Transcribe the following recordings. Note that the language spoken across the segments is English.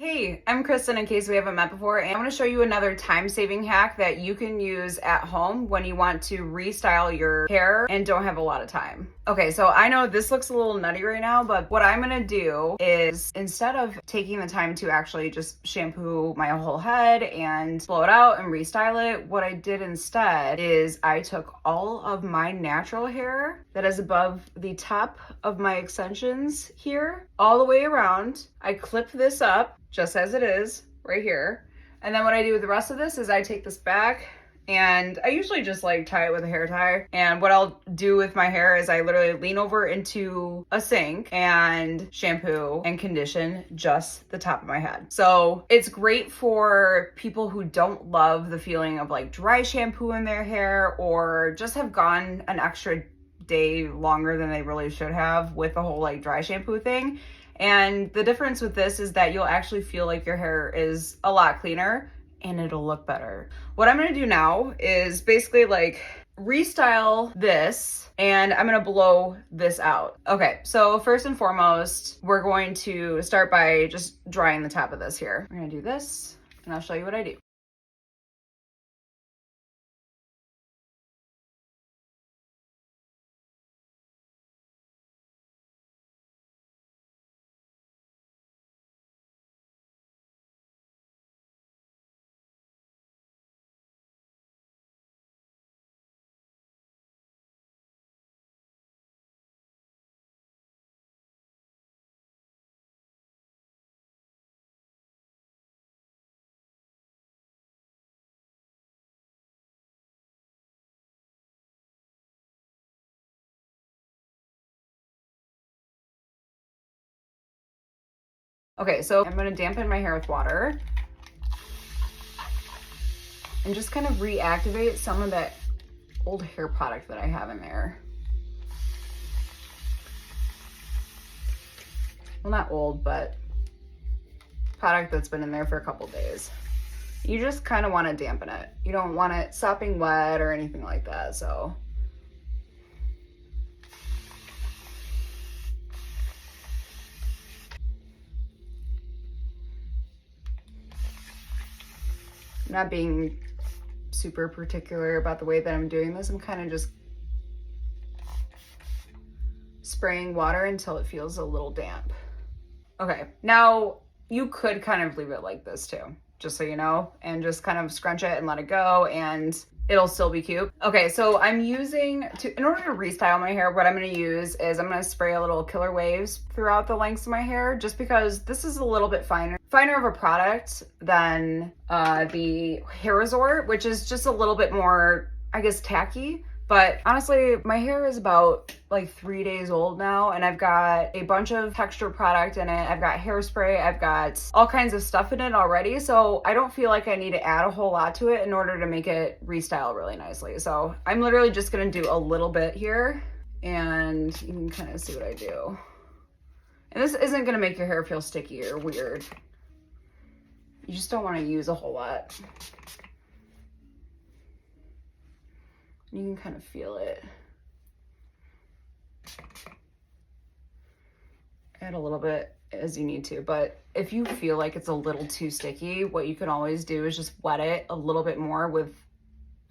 Hey, I'm Kristin in case we haven't met before, and I'm going to show you another time-saving hack that you can use at home when you want to restyle your hair and don't have a lot of time. Okay, so I know this looks a little nutty right now, but what I'm going to do is instead of taking the time to actually just shampoo my whole head and blow it out and restyle it, what I did instead is I took all of my natural hair that is above the top of my extensions here, all the way around. I clip this up just as it is right here. And then what I do with the rest of this is I take this back and I usually just like tie it with a hair tie. And what I'll do with my hair is I literally lean over into a sink and shampoo and condition just the top of my head. So it's great for people who don't love the feeling of like dry shampoo in their hair or just have gone an extra day longer than they really should have with the whole like dry shampoo thing. And the difference with this is that you'll actually feel like your hair is a lot cleaner and it'll look better. What I'm gonna do now is basically like restyle this and I'm gonna blow this out. Okay, so first and foremost, we're going to start by just drying the top of this here. We're gonna do this and I'll show you what I do. Okay, so I'm gonna dampen my hair with water and just kind of reactivate some of that old hair product that I have in there. Well, not old, but product that's been in there for a couple days. You just kind of want to dampen it. You don't want it sopping wet or anything like that, so. I'm not being super particular about the way that I'm doing this. I'm kind of just spraying water until it feels a little damp. Okay, now you could kind of leave it like this too, just so you know, and just kind of scrunch it and let it go and it'll still be cute. Okay, so I'm using, in order to restyle my hair, what I'm gonna use is I'm gonna spray a little Killer Waves throughout the lengths of my hair, just because this is a little bit finer of a product than the Hair Resort, which is just a little bit more, I guess, tacky. But honestly, my hair is about like 3 days old now, and I've got a bunch of texture product in it. I've got hairspray, I've got all kinds of stuff in it already. So I don't feel like I need to add a whole lot to it in order to make it restyle really nicely. So I'm literally just gonna do a little bit here and you can kind of see what I do. And this isn't gonna make your hair feel sticky or weird. You just don't wanna use a whole lot. You can kind of feel it. Add a little bit as you need to, but if you feel like it's a little too sticky, what you can always do is just wet it a little bit more with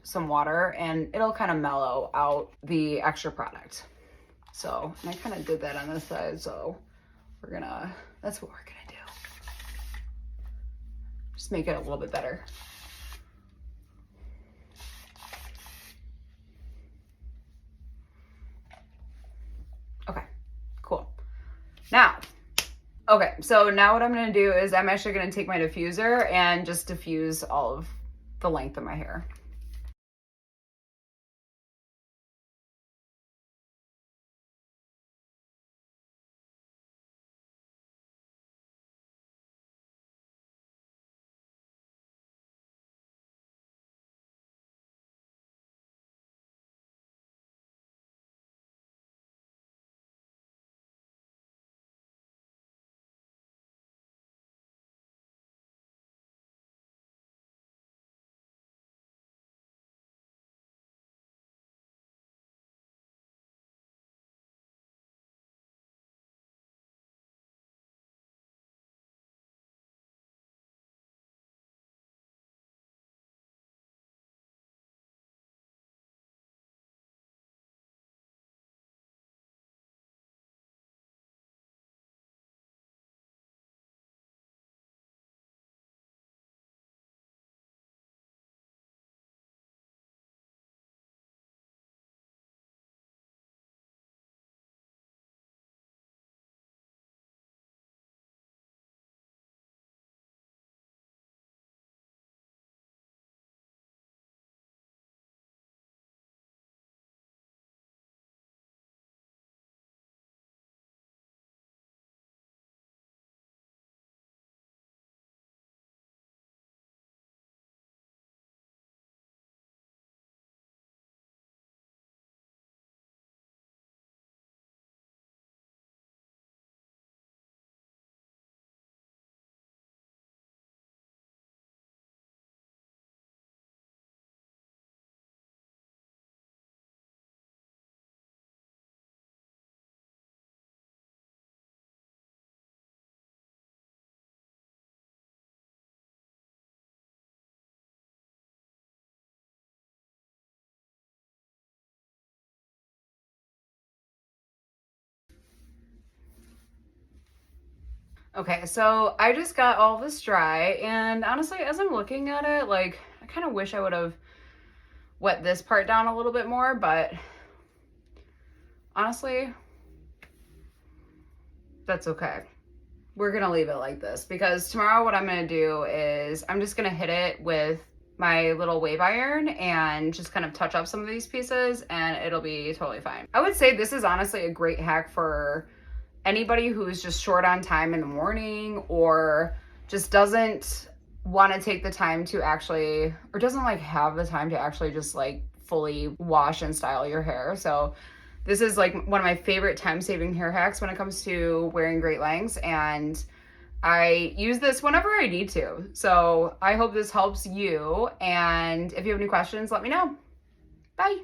some water and it'll kind of mellow out the extra product. So, and I kind of did that on this side, so that's what we're gonna do. Just make it a little bit better. Okay, cool. Now, okay, so now what I'm gonna do is I'm actually gonna take my diffuser and just diffuse all of the length of my hair. Okay, so I just got all this dry, and honestly, as I'm looking at it, like, I kind of wish I would have wet this part down a little bit more, but honestly, that's okay. We're gonna leave it like this because tomorrow what I'm gonna do is I'm just gonna hit it with my little wave iron and just kind of touch up some of these pieces and it'll be totally fine. I would say this is honestly a great hack for anybody who's just short on time in the morning or just doesn't want to take the time to actually, or doesn't like have the time to actually just like fully wash and style your hair. So this is like one of my favorite time-saving hair hacks when it comes to wearing great lengths, and I use this whenever I need to. So I hope this helps you, and if you have any questions, let me know. Bye.